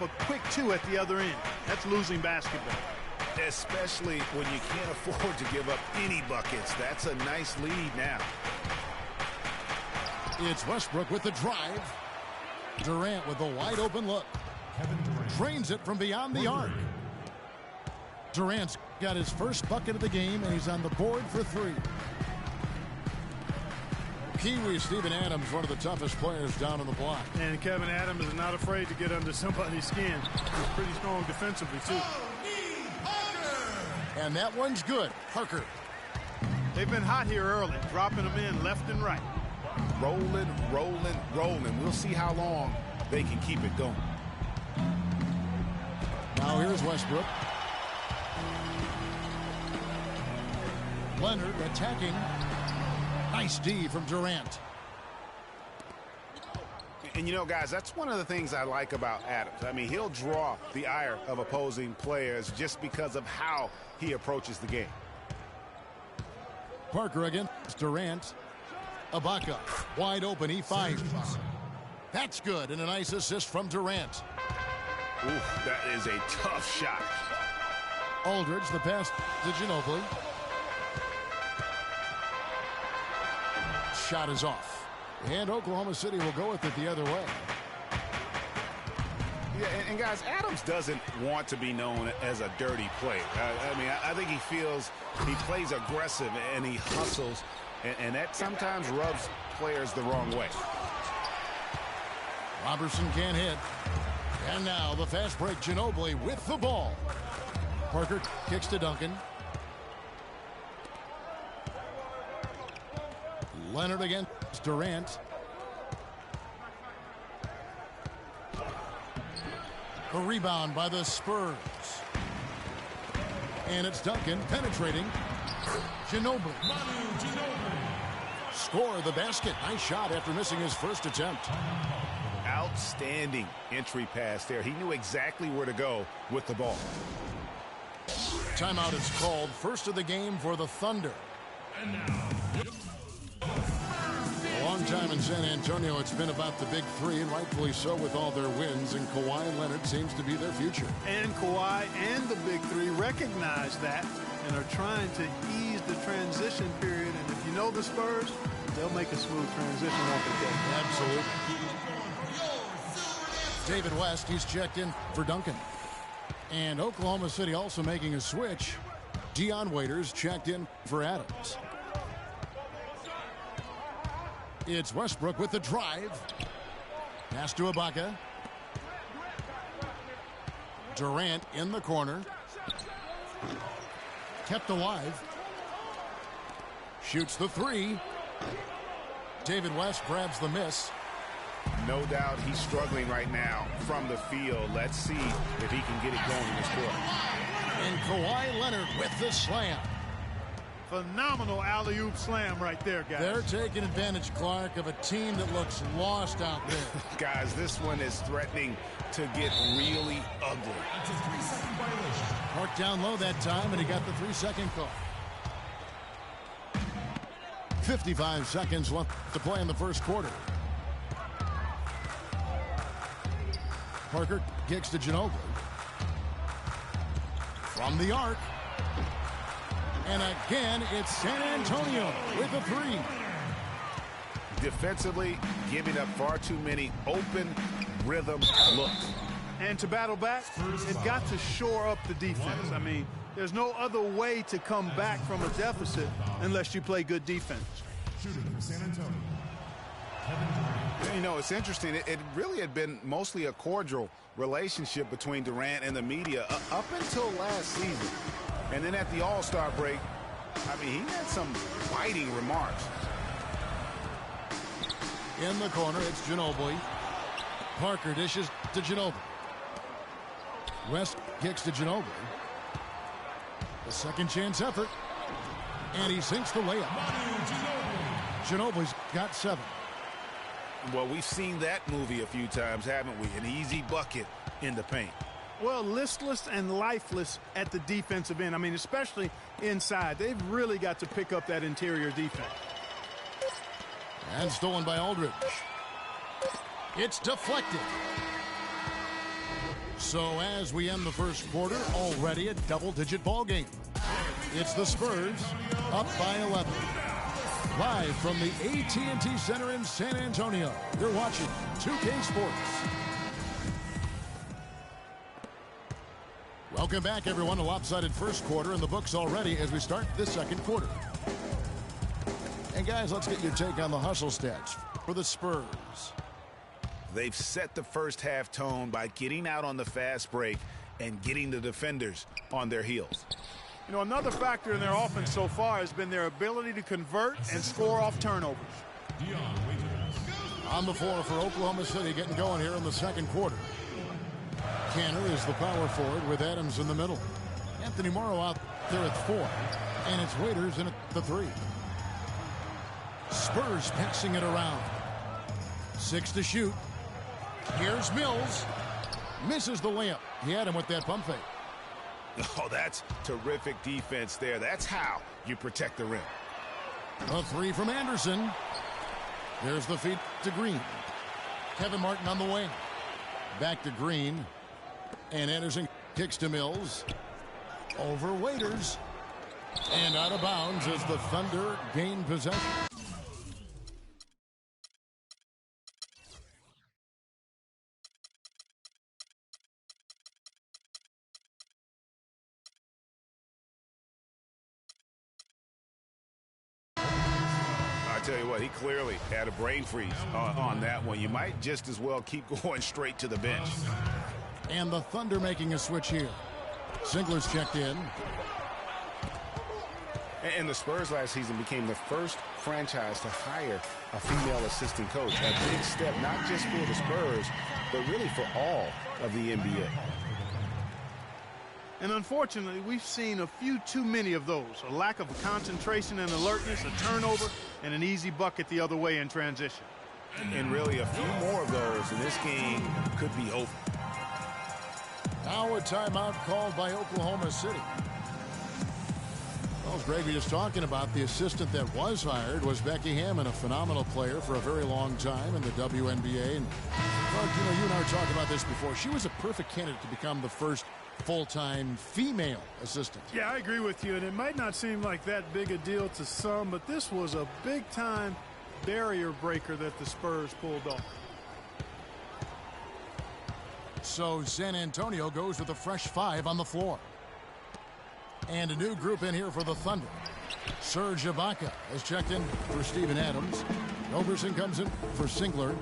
a quick two at the other end. That's losing basketball. Especially when you can't afford to give up any buckets. That's a nice lead now. It's Westbrook with the drive. Durant with a wide open look. Drains it from beyond the arc. Durant's got his first bucket of the game, and he's on the board for three. Kiwi Steven Adams, one of the toughest players down on the block. And Kevin Adams is not afraid to get under somebody's skin. He's pretty strong defensively, too. And that one's good. Parker. They've been hot here early, dropping them in left and right. Rolling, rolling, rolling. We'll see how long they can keep it going. Now here's Westbrook. Leonard attacking. Nice D from Durant. And you know, guys, that's one of the things I like about Adams. I mean, he'll draw the ire of opposing players just because of how he approaches the game. Parker against Durant. Ibaka wide open. He fires. That's good, and a nice assist from Durant. Oof, that is a tough shot. Aldridge, the pass to Ginobili. Shot is off. And Oklahoma City will go with it the other way. Yeah, and guys, Adams doesn't want to be known as a dirty player. I mean, I think he feels he plays aggressive and he hustles, and that sometimes rubs players the wrong way. Robertson can't hit. And now the fast break, Ginobili with the ball. Parker kicks to Duncan. Leonard against Durant. A rebound by the Spurs. And it's Duncan penetrating. Ginobili. Score the basket. Nice shot after missing his first attempt. Outstanding entry pass there. He knew exactly where to go with the ball. Timeout is called. First of the game for the Thunder. And now, a long time in San Antonio, it's been about the big three, and rightfully so with all their wins, and Kawhi Leonard seems to be their future. And Kawhi and the big three recognize that and are trying to ease the transition period. And if you know the Spurs, they'll make a smooth transition off the day. Absolutely. David West, he's checked in for Duncan. And Oklahoma City also making a switch. Dion Waiters checked in for Adams. It's Westbrook with the drive. Pass to Ibaka. Durant in the corner. Kept alive. Shoots the three. David West grabs the miss. No doubt he's struggling right now from the field. Let's see if he can get it going in this quarter. And Kawhi Leonard with the slam. Phenomenal alley-oop slam right there, guys. They're taking advantage, Clark, of a team that looks lost out there. Guys, this one is threatening to get really ugly. it's a 3-second violation. Mark down low that time, and he got the 3-second call. 55 seconds left to play in the first quarter. Parker kicks to Ginobili. From the arc. And again, it's San Antonio with a three. Defensively, giving up far too many open rhythm looks. And to battle back, they've got to shore up the defense. I mean, there's no other way to come back from a deficit unless you play good defense. Shooting for San Antonio. You know, it's interesting. It really had been mostly a cordial relationship between Durant and the media up until last season. And then at the All-Star break, I mean, he had some biting remarks. In the corner, it's Ginobili. Parker dishes to Ginobili. West kicks to Ginobili. The second chance effort. And he sinks the layup. Ginobili's got 7. Well, we've seen that movie a few times, haven't we? An easy bucket in the paint. Well, listless and lifeless at the defensive end. I mean, especially inside. They've really got to pick up that interior defense. And stolen by Aldridge. It's deflected. So as we end the first quarter, already a double-digit ball game. It's the Spurs up by 11. Live from the AT&T Center in San Antonio, you're watching 2K Sports. Welcome back, everyone. A lopsided first quarter in the books already as we start this second quarter. And guys, let's get your take on the hustle stats for the Spurs. They've set the first half tone by getting out on the fast break and getting the defenders on their heels. You know, another factor in their offense so far has been their ability to convert and score off turnovers. On the floor for Oklahoma City, getting going here in the second quarter. Canner is the power forward with Adams in the middle. Anthony Morrow out there at 4. And it's Waiters in at the 3. Spurs passing it around. 6 to shoot. Here's Mills. Misses the layup. He had him with that pump fake. Oh, that's terrific defense there. That's how you protect the rim. A 3 from Anderson. There's the feed to Green. Kevin Martin on the wing. Back to Green. And Anderson kicks to Mills. Over Waiters. And out of bounds as the Thunder gain possession. I tell you what, he clearly had a brain freeze on that one. You might just as well keep going straight to the bench. And the Thunder making a switch here. Singler's checked in. And the Spurs last season became the first franchise to hire a female assistant coach. A big step, not just for the Spurs, but really for all of the NBA. And unfortunately, we've seen a few too many of those. A lack of concentration and alertness, a turnover, and an easy bucket the other way in transition. And really a few more of those, and this game could be over. Now a timeout called by Oklahoma City. Well, as Greg was just talking about, the assistant that was hired was Becky Hammond, a phenomenal player for a very long time in the WNBA. And, Mark, you know, you and I were talking about this before. She was a perfect candidate to become the first full-time female assistant. Yeah, I agree with you, and it might not seem like that big a deal to some, but this was a big-time barrier breaker that the Spurs pulled off. So San Antonio goes with a fresh 5 on the floor. And a new group in here for the Thunder. Serge Ibaka has checked in for Steven Adams. Roberson comes in for Singler.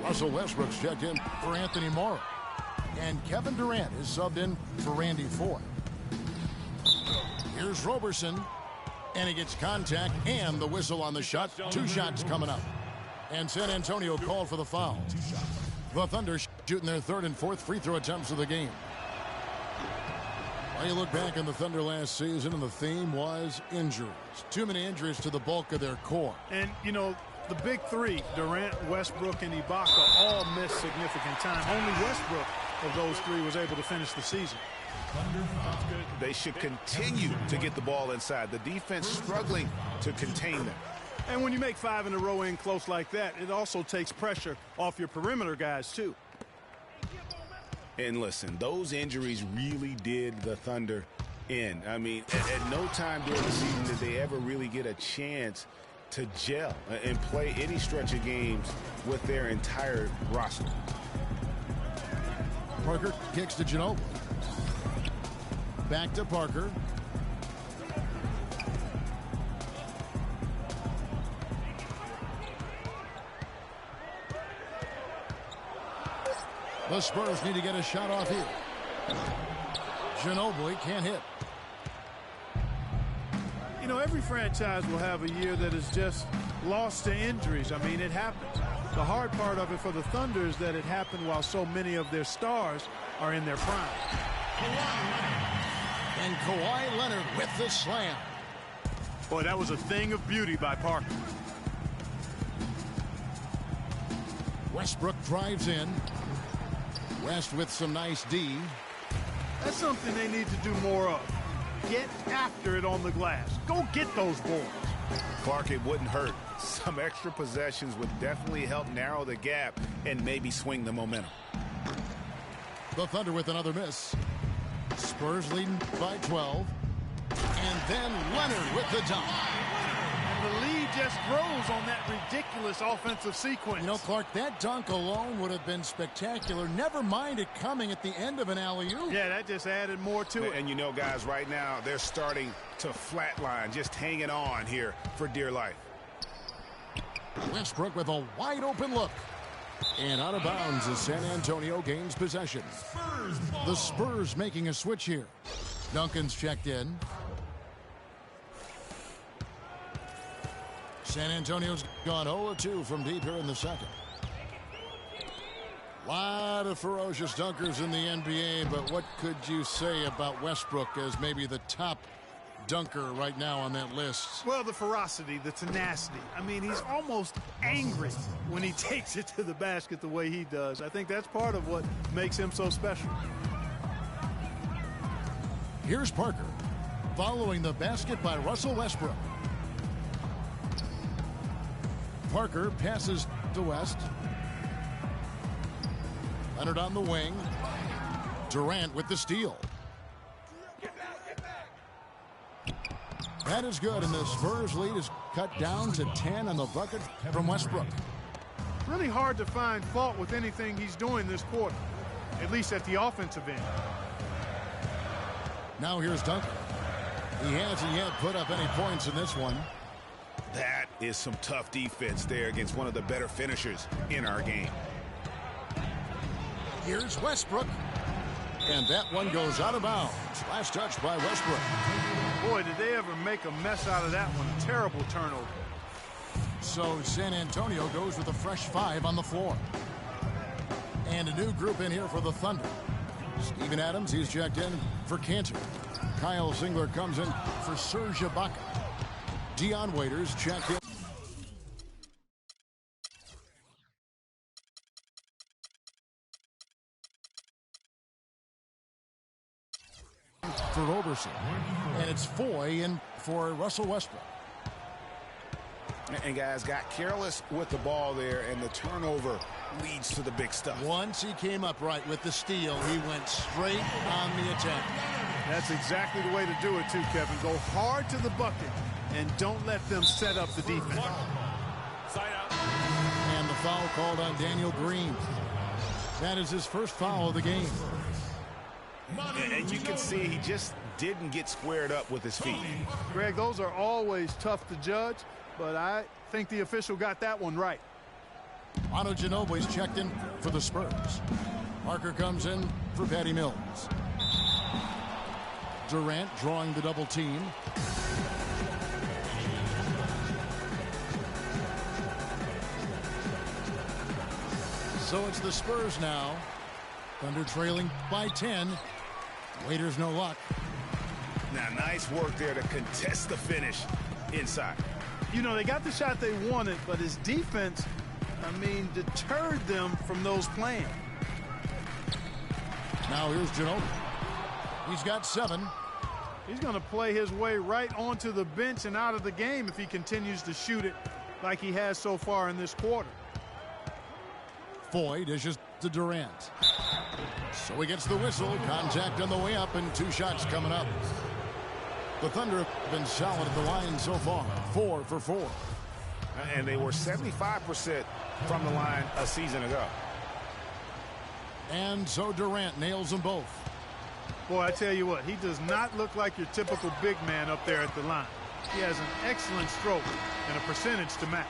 Russell Westbrook's checked in for Anthony Morrow. And Kevin Durant is subbed in for Randy Ford. Here's Roberson. And he gets contact and the whistle on the shot. 2 shots coming up. And San Antonio called for the foul. The Thunder shooting their 3rd and 4th free throw attempts of the game. Well, you look back on the Thunder last season, and the theme was injuries. Too many injuries to the bulk of their core. And, you know, the big 3, Durant, Westbrook, and Ibaka, all missed significant time. Only Westbrook of those 3 was able to finish the season. They should continue to get the ball inside. The defense struggling to contain them. And when you make 5 in a row in close like that, it also takes pressure off your perimeter guys, too. And listen, those injuries really did the Thunder in. I mean, at no time during the season did they ever really get a chance to gel and play any stretch of games with their entire roster. Parker kicks to Ginobili. Back to Parker. The Spurs need to get a shot off here. Ginobili can't hit. You know, every franchise will have a year that is just lost to injuries. I mean, it happens. The hard part of it for the Thunder is that it happened while so many of their stars are in their prime. And Kawhi Leonard with the slam. Boy, that was a thing of beauty by Parker. Westbrook drives in. West with some nice D. That's something they need to do more of. Get after it on the glass. Go get those boards. Clark, it wouldn't hurt. Some extra possessions would definitely help narrow the gap and maybe swing the momentum. The Thunder with another miss. Spurs leading by 12. And then Leonard with the dunk. And the lead just grows on that ridiculous offensive sequence. You know, Clark, that dunk alone would have been spectacular. Never mind it coming at the end of an alley-oop. Yeah, that just added more to it. And you know, guys, right now they're starting to flatline, just hanging on here for dear life. Westbrook with a wide open look. And out of bounds as San Antonio gains possession. The Spurs making a switch here. Duncan's checked in. San Antonio's gone 0-2 from deep here in the second. Lot of ferocious dunkers in the NBA, but what could you say about Westbrook as maybe the top dunker right now on that list? Well, the ferocity, the tenacity. I mean, he's almost angry when he takes it to the basket the way he does. I think that's part of what makes him so special. Here's Parker, following the basket by Russell Westbrook. Parker passes to West. Leonard on the wing. Durant with the steal. That is good, and the Spurs lead is cut down to 10 on the bucket from Westbrook. Really hard to find fault with anything he's doing this quarter, at least at the offensive end. Now here's Duncan. He hasn't yet put up any points in this one. That is some tough defense there against one of the better finishers in our game. Here's Westbrook. And that one goes out of bounds. Last touch by Westbrook. Boy, did they ever make a mess out of that one. A terrible turnover. So San Antonio goes with a fresh 5 on the floor. And a new group in here for the Thunder. Steven Adams, he's checked in for Cantor. Kyle Singler comes in for Serge Ibaka. Dion Waiters checked in for Roberson. And it's Foy in for Russell Westbrook. And guys got careless with the ball there, and the turnover leads to the big stuff. Once he came up right with the steal, he went straight on the attack. That's exactly the way to do it too, Kevin. Go hard to the bucket and don't let them set up the defense. And the foul called on Daniel Green. That is his first foul of the game. And you can see he just didn't get squared up with his feet. Greg, those are always tough to judge, but I think the official got that one right. Manu Ginobili's checked in for the Spurs. Parker comes in for Patty Mills. Durant drawing the double team. So it's the Spurs now. Thunder trailing by 10. Waiters no luck. Now, nice work there to contest the finish inside. You know, they got the shot they wanted, but his defense, I mean, deterred them from those plans. Now here's Ginobili. He's got 7. He's going to play his way right onto the bench and out of the game if he continues to shoot it like he has so far in this quarter. Foy dishes to Durant. So he gets the whistle. Contact on the way up and 2 shots coming up. The Thunder have been solid at the line so far. 4 for 4. And they were 75% from the line a season ago. And so Durant nails them both. Boy, I tell you what, he does not look like your typical big man up there at the line. He has an excellent stroke and a percentage to match.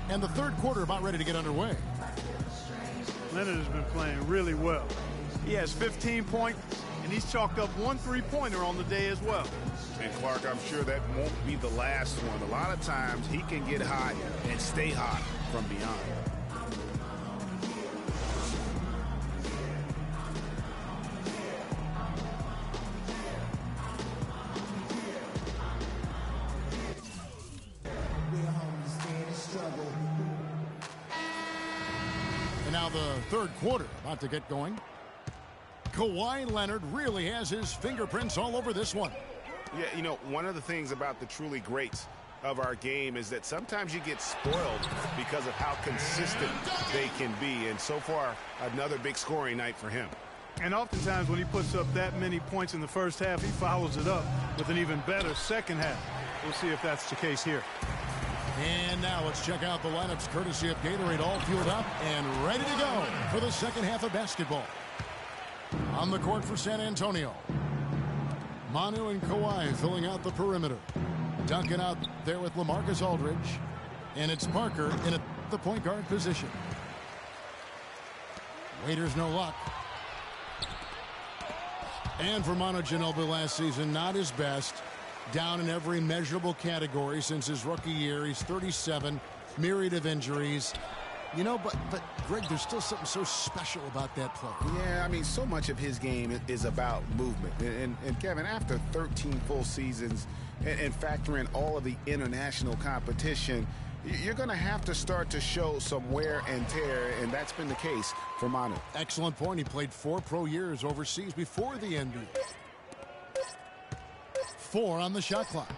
And the third quarter about ready to get underway. Leonard has been playing really well. He has 15 points, and he's chalked up 1 3-pointer on the day as well. And Clark, I'm sure that won't be the last one. A lot of times he can get hot and stay hot from beyond. the third quarter about to get going. Kawhi Leonard really has his fingerprints all over this one. Yeah, you know, one of the things about the truly greats of our game is that sometimes you get spoiled because of how consistent they can be. And so far, another big scoring night for him. And oftentimes when he puts up that many points in the first half, he follows it up with an even better second half. We'll see if that's the case here. And now let's check out the lineups courtesy of Gatorade, all fueled up and ready to go for the second half of basketball. On the court for San Antonio, Manu and Kawhi filling out the perimeter. Duncan out there with LaMarcus Aldridge. And it's Parker in the point guard position. Waiters no luck. And for Manu Ginobili last season, not his best. Down in every measurable category since his rookie year. He's 37, myriad of injuries. You know, but Greg, there's still something so special about that player. Yeah, I mean, so much of his game is about movement. And Kevin, after 13 full seasons and factor in all of the international competition, you're going to have to start to show some wear and tear, and that's been the case for Manu. Excellent point. He played 4 pro years overseas before the NBA. 4 on the shot clock.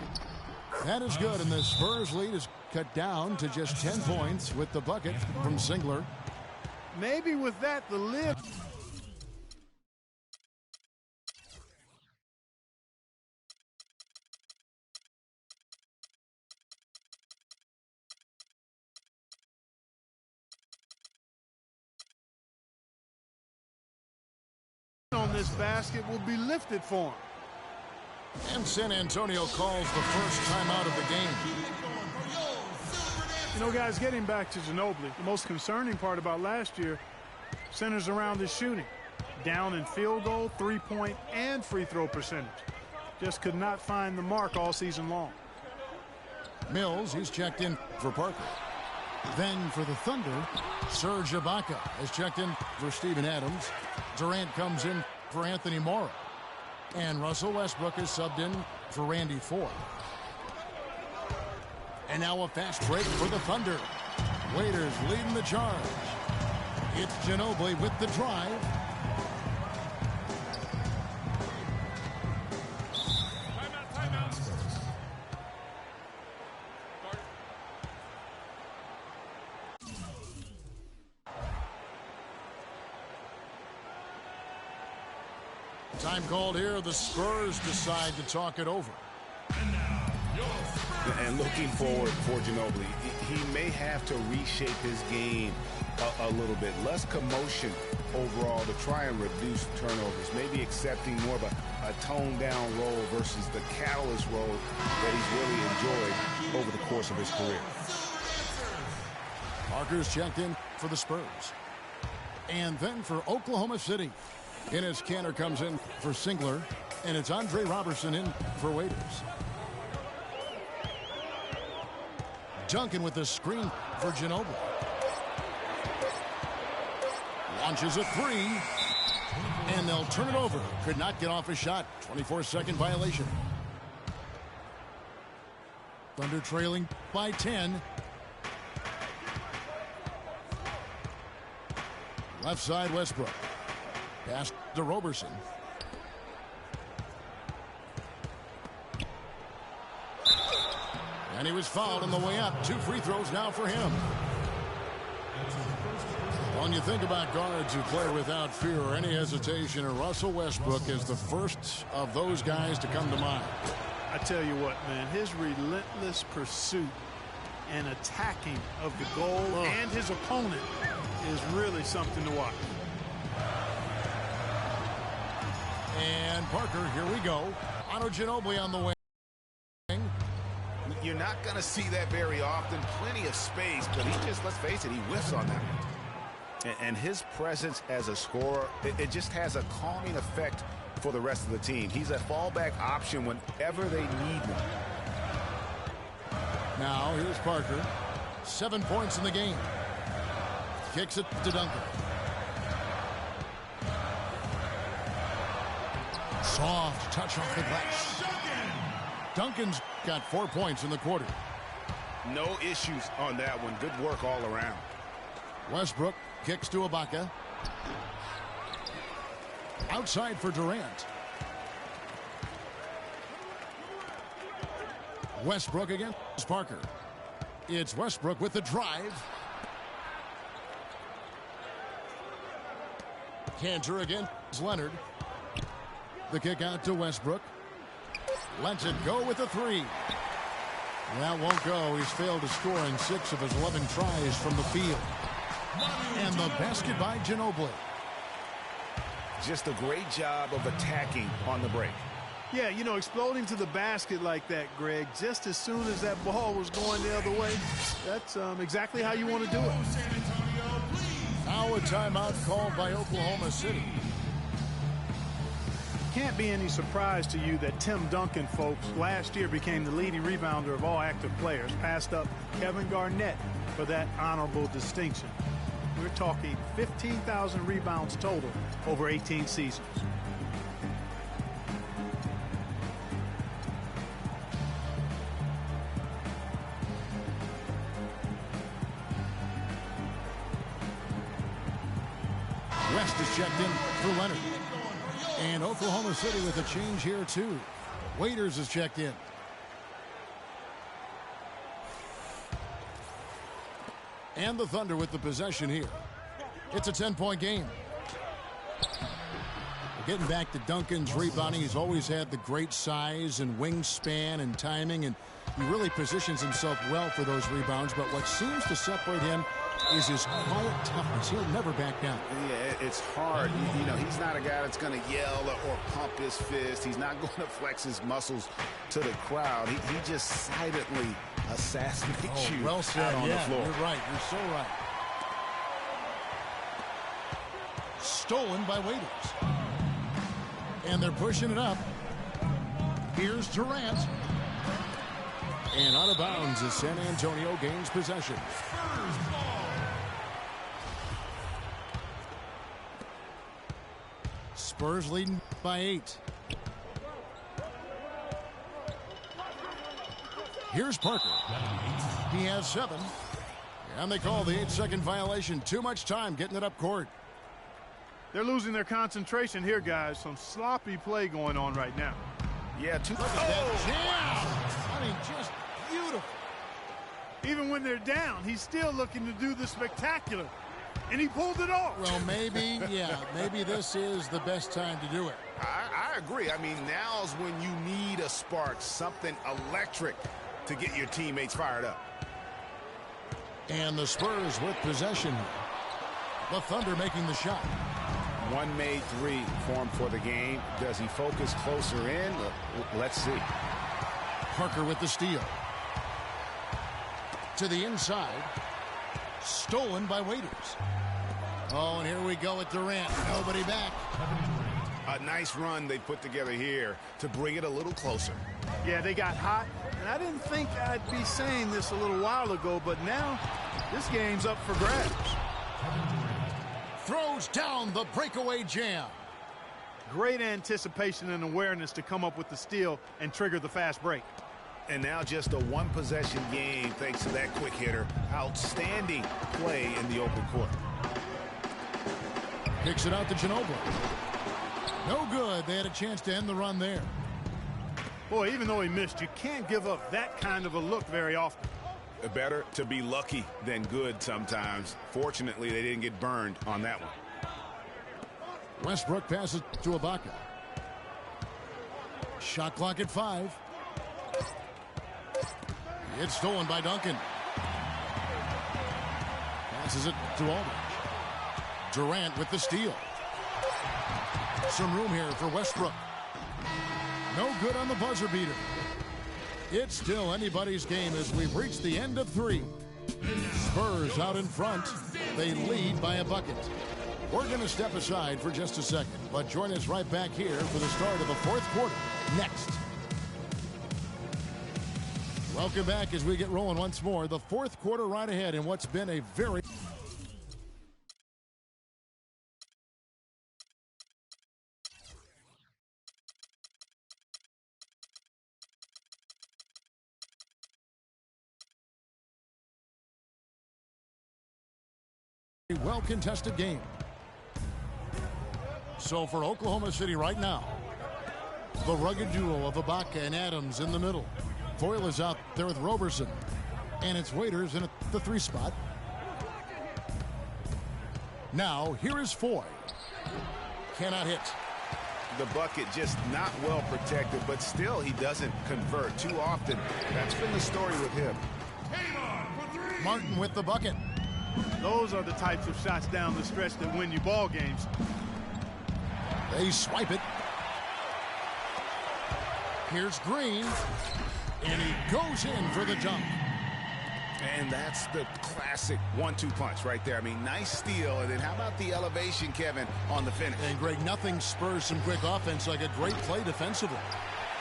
That is good, and the Spurs lead is cut down to just 10 points with the bucket from Singler. Maybe with that, the lid. On this basket will be lifted for him. And San Antonio calls the first timeout of the game. You know, guys, getting back to Ginobili, the most concerning part about last year centers around his shooting. Down in field goal, three-point, and free throw percentage. Just could not find the mark all season long. Mills, he's checked in for Parker. Then for the Thunder, Serge Ibaka has checked in for Steven Adams. Durant comes in for Anthony Morrow. And Russell Westbrook is subbed in for Randy Ford. And now a fast break for the Thunder. Waiters leading the charge. It's Ginobili with the drive. Time called here. The Spurs decide to talk it over. And looking forward for Ginobili, he may have to reshape his game a little bit. Less commotion overall to try and reduce turnovers. Maybe accepting more of a toned-down role versus the catalyst role that he's really enjoyed over the course of his career. Parker's checked in for the Spurs. And then for Oklahoma City. Enes Kanter comes in for Singler. And it's Andre Robertson in for Waiters. Duncan with the screen for Ginobili. Launches a three. And they'll turn it over. Could not get off a shot. 24-second violation. Thunder trailing by 10. Left side, Westbrook. Pass to Roberson. And he was fouled on the way up. 2 free throws now for him. When you think about guards who play without fear or any hesitation, and Russell Westbrook is the first of those guys to come to mind. I tell you what, man, his relentless pursuit and attacking of the goal and his opponent is really something to watch. And Parker, here we go. Manu Ginobili on the wing. You're not going to see that very often. Plenty of space, but he just, let's face it, he whiffs on that one. And his presence as a scorer, it just has a calming effect for the rest of the team. He's a fallback option whenever they need him. Now, here's Parker. 7 points in the game. Kicks it to Duncan. Soft touch off the glass. Duncan's got 4 points in the quarter. No issues on that one. Good work all around. Westbrook Kicks to Ibaka. Outside for Durant. Westbrook against Parker. It's Westbrook with the drive. Cantor against Leonard. The kick out to Westbrook. Lets it go with a three. That won't go. He's failed to score in 6 of his 11 tries from the field. And the basket by Ginobili. Just a great job of attacking on the break. Yeah, you know, exploding to the basket like that, Greg, just as soon as that ball was going the other way, that's exactly how you want to do it. Now a timeout called by Oklahoma City. Can't be any surprise to you that Tim Duncan, folks, last year became the leading rebounder of all active players, passed up Kevin Garnett for that honorable distinction. We're talking 15,000 rebounds total over 18 seasons. West is checked in for Leonard. And Oklahoma City with a change here, too. Waiters is checked in. And the Thunder with the possession here. It's a 10-point game. Getting back to Duncan's rebounding, he's always had the great size and wingspan and timing, and he really positions himself well for those rebounds. But what seems to separate him is his quiet toughness. He'll never back down. Yeah, it's hard. You know, he's not a guy that's going to yell or pump his fist. He's not going to flex his muscles to the crowd. He just silently assassinates you well said. out on the floor. You're right. You're so right. Stolen by Waiters. And they're pushing it up. Here's Durant. And out of bounds as San Antonio gains possession. Spurs leading by 8. Here's Parker. He has 7. And they call the 8-second violation. Too much time getting it up court. They're losing their concentration here, guys. Some sloppy play going on right now. Yeah, Look at that jam. I mean, just beautiful. Even when they're down, he's still looking to do the spectacular. And he pulled it off. Well, maybe, yeah, maybe this is the best time to do it. I agree. I mean, now's when you need a spark, something electric to get your teammates fired up. And the Spurs with possession. The Thunder making the shot. One made 3 formed for the game. Does he focus closer in? Let's see. Parker with the steal. To the inside. Stolen by Waiters. Oh, and here we go with Durant. Nobody back. A nice run they put together here to bring it a little closer. Yeah, they got hot. And I didn't think I'd be saying this a little while ago, but now this game's up for grabs. Throws down the breakaway jam. Great anticipation and awareness to come up with the steal and trigger the fast break. And now just a one-possession game thanks to that quick hitter. Outstanding play in the open court. Kicks it out to Ginobili. No good. They had a chance to end the run there. Boy, even though he missed, you can't give up that kind of a look very often. Better to be lucky than good sometimes. Fortunately, they didn't get burned on that one. Westbrook passes to Ibaka. Shot clock at 5. It's stolen by Duncan. Passes it to Aldridge. Durant with the steal. Some room here for Westbrook. No good on the buzzer beater. It's still anybody's game as we've reached the end of 3. Spurs out in front. They lead by a bucket. We're going to step aside for just a second, but join us right back here for the start of the 4th quarter next. Welcome back as we get rolling once more. The 4th quarter right ahead in what's been a very A well-contested game. So for Oklahoma City right now, the rugged duo of Ibaka and Adams in the middle. Foyle is out there with Roberson. And it's Waiters in the 3 spot. Now, here is Foy. Cannot hit. The bucket just not well protected, but still he doesn't convert too often. That's been the story with him. Martin with the bucket. Those are the types of shots down the stretch that win you ball games. They swipe it. Here's Green. And he goes in for the dunk. And that's the classic 1-2 punch right there. I mean, nice steal. And then how about the elevation, Kevin, on the finish? And, Greg, nothing spurs some quick offense like a great play defensively.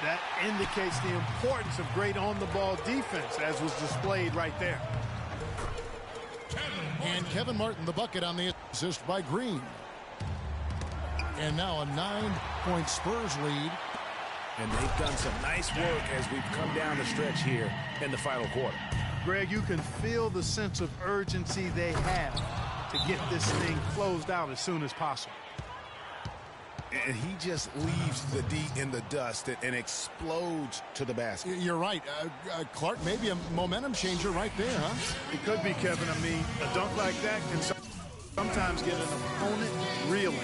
That indicates the importance of great on-the-ball defense, as was displayed right there. And Kevin Martin, the bucket on the assist by Green. And now a 9-point Spurs lead. And they've done some nice work as we've come down the stretch here in the final quarter. Greg, you can feel the sense of urgency they have to get this thing closed out as soon as possible. And he just leaves the D in the dust and explodes to the basket. You're right. Clark, maybe a momentum changer right there, huh? It could be, Kevin. I mean, a dunk like that can sometimes get an opponent reeling.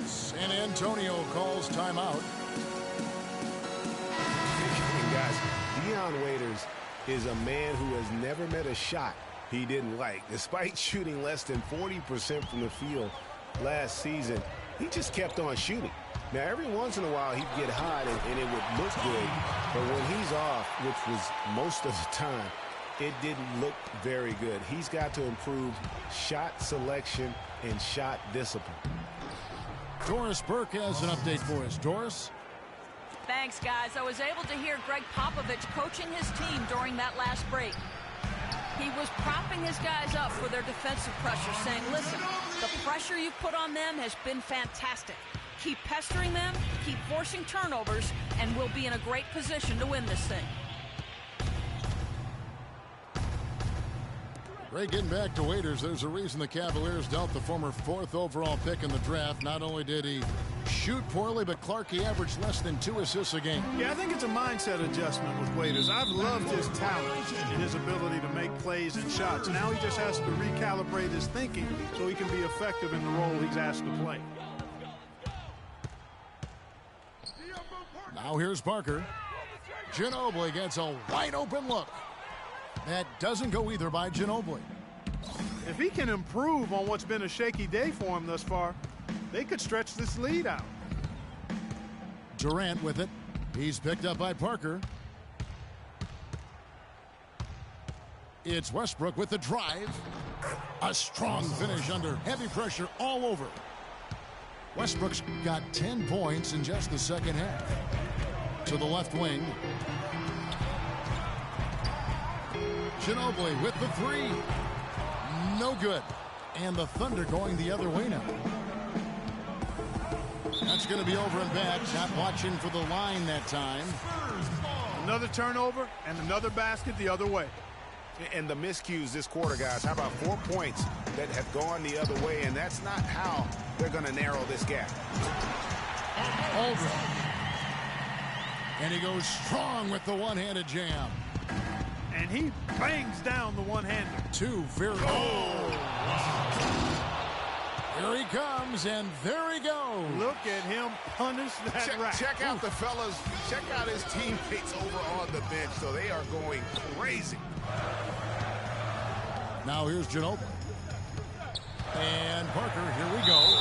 San Antonio calls timeout. And guys, Dion Waiters is a man who has never met a shot he didn't like. Despite shooting less than 40% from the field last season, he just kept on shooting. Now, every once in a while, he'd get hot and it would look good. But when he's off, which was most of the time, it didn't look very good. He's got to improve shot selection and shot discipline. Doris Burke has an update for us. Doris? Thanks, guys. I was able to hear Greg Popovich coaching his team during that last break. He was propping his guys up for their defensive pressure, saying, listen, the pressure you put on them has been fantastic. Keep pestering them, keep forcing turnovers, and we'll be in a great position to win this thing. Ray, getting back to Waiters, there's a reason the Cavaliers dealt the former 4th overall pick in the draft. Not only did he shoot poorly, but Clark, he averaged less than 2 assists a game. Yeah, I think it's a mindset adjustment with Waiters. I've loved his talent and his ability to make plays and shots. Now he just has to recalibrate his thinking so he can be effective in the role he's asked to play. Now here's Parker. Ginobili gets a wide open look. That doesn't go either by Ginobili. If he can improve on what's been a shaky day for him thus far, they could stretch this lead out. Durant with it. He's picked up by Parker. It's Westbrook with the drive. A strong finish under heavy pressure all over. Westbrook's got 10 points in just the second half. To the left wing. Ginobili with the 3. No good. And the Thunder going the other way now. That's going to be over and back. Not watching for the line that time. Another turnover and another basket the other way. And the miscues this quarter, guys. How about 4 points that have gone the other way? And that's not how they're going to narrow this gap. Aldridge. And he goes strong with the one-handed jam. And he bangs down the one-hander. 2 very... Here he comes, and there he goes. Look at him punish that rack. Check out the fellas. Check out his teammates over on the bench. So they are going crazy. Now here's Ginobili. And Parker, here we go.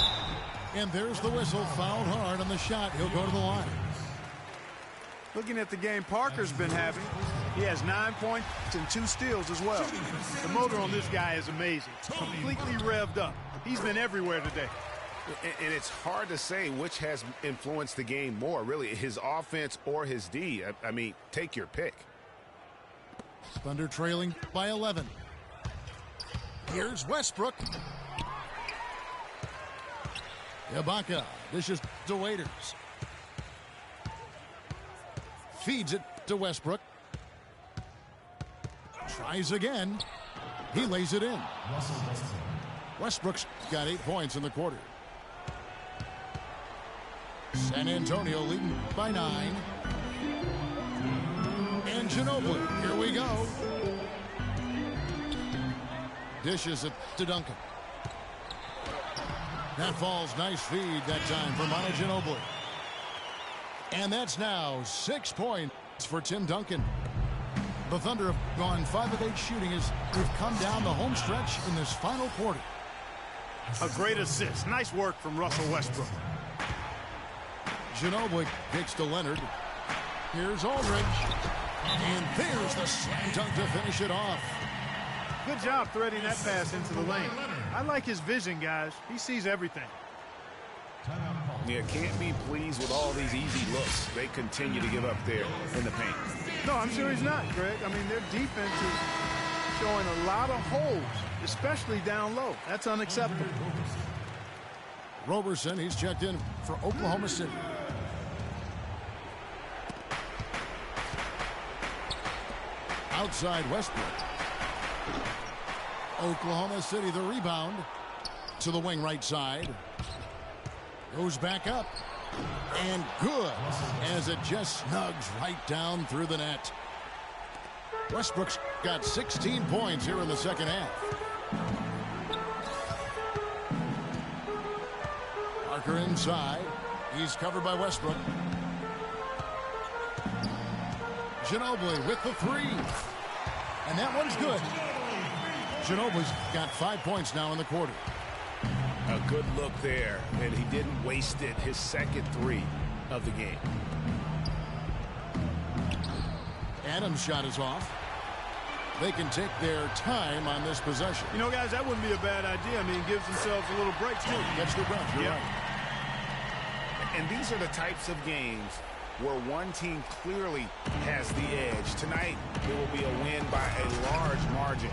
And there's the whistle. Fouled hard on the shot. He'll go to the line. Looking at the game Parker's been having, he has 9 points and 2 steals as well. The motor on this guy is amazing. Completely revved up. He's been everywhere today. And it's hard to say which has influenced the game more, really, his offense or his D. I mean, take your pick. Thunder trailing by 11. Here's Westbrook. Ibaka dishes to Waiters. Feeds it to Westbrook. Tries again. He lays it in. Westbrook's got 8 points in the quarter. San Antonio leading by 9. And Ginobili, here we go. Dishes it to Duncan. That falls. Nice feed that time for Manu Ginobili. And that's now 6 points for Tim Duncan. The Thunder have gone 5 of 8 shooting as we've come down the home stretch in this final quarter. A great assist. Nice work from Russell Westbrook. Ginobili kicks to Leonard. Here's Aldridge. And there's the slam dunk to finish it off. Good job threading that pass into the lane. I like his vision, guys. He sees everything. Yeah, can't be pleased with all these easy looks they continue to give up there in the paint. No, I'm sure he's not, Greg. I mean, their defense is showing a lot of holes, especially down low. That's unacceptable. Roberson, he's checked in for Oklahoma City. Outside Westbrook. Oklahoma City the rebound to the wing right side. Goes back up. And good as it just snugs right down through the net. Westbrook's got 16 points here in the second half. Parker inside. He's covered by Westbrook. Ginobili with the 3. And that one's good. Ginobili's got 5 points now in the quarter. A good look there, and he didn't waste it. His second 3 of the game. Adams' shot is off. They can take their time on this possession. You know, guys, that wouldn't be a bad idea. I mean, it gives themselves a little break, too. Catch their breath. You're right. And these are the types of games where one team clearly has the edge. Tonight, it will be a win by a large margin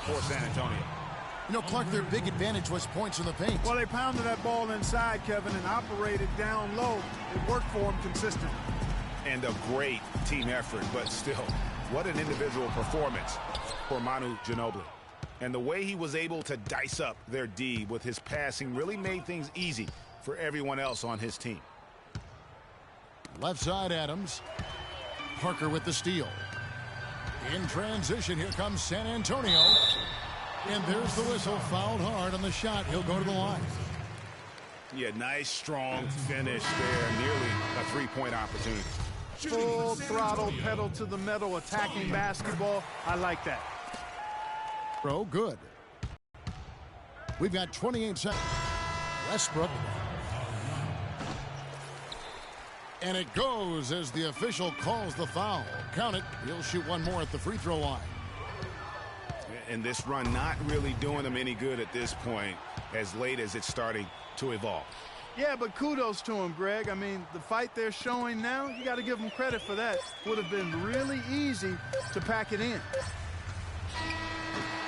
for San Antonio. You know, Clark, their big advantage was points in the paint. Well, they pounded that ball inside, Kevin, and operated down low. It worked for them consistently. And a great team effort, but still, what an individual performance for Manu Ginobili. And the way he was able to dice up their D with his passing really made things easy for everyone else on his team. Left side, Adams. Parker with the steal. In transition, here comes San Antonio. And there's the whistle. Fouled hard on the shot. He'll go to the line. Yeah, nice, strong finish there. Nearly a three-point opportunity. Full throttle, pedal to the metal, attacking basketball. I like that. Bro, good. We've got 28 seconds. Westbrook. And it goes as the official calls the foul. Count it. He'll shoot one more at the free throw line. And this run not really doing them any good at this point, as late as it's starting to evolve. Yeah, but kudos to him, Greg. I mean, the fight they're showing now, you got to give them credit for that. Would have been really easy to pack it in.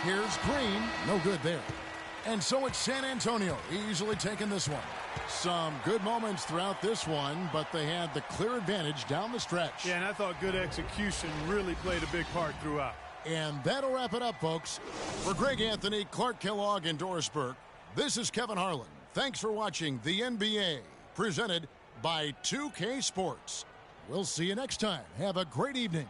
Here's Green. No good there. And so it's San Antonio easily taking this one. Some good moments throughout this one, but they had the clear advantage down the stretch. Yeah, and I thought good execution really played a big part throughout. And that'll wrap it up, folks. For Greg Anthony, Clark Kellogg, and Doris Burke, this is Kevin Harlan. Thanks for watching the NBA, presented by 2K Sports. We'll see you next time. Have a great evening.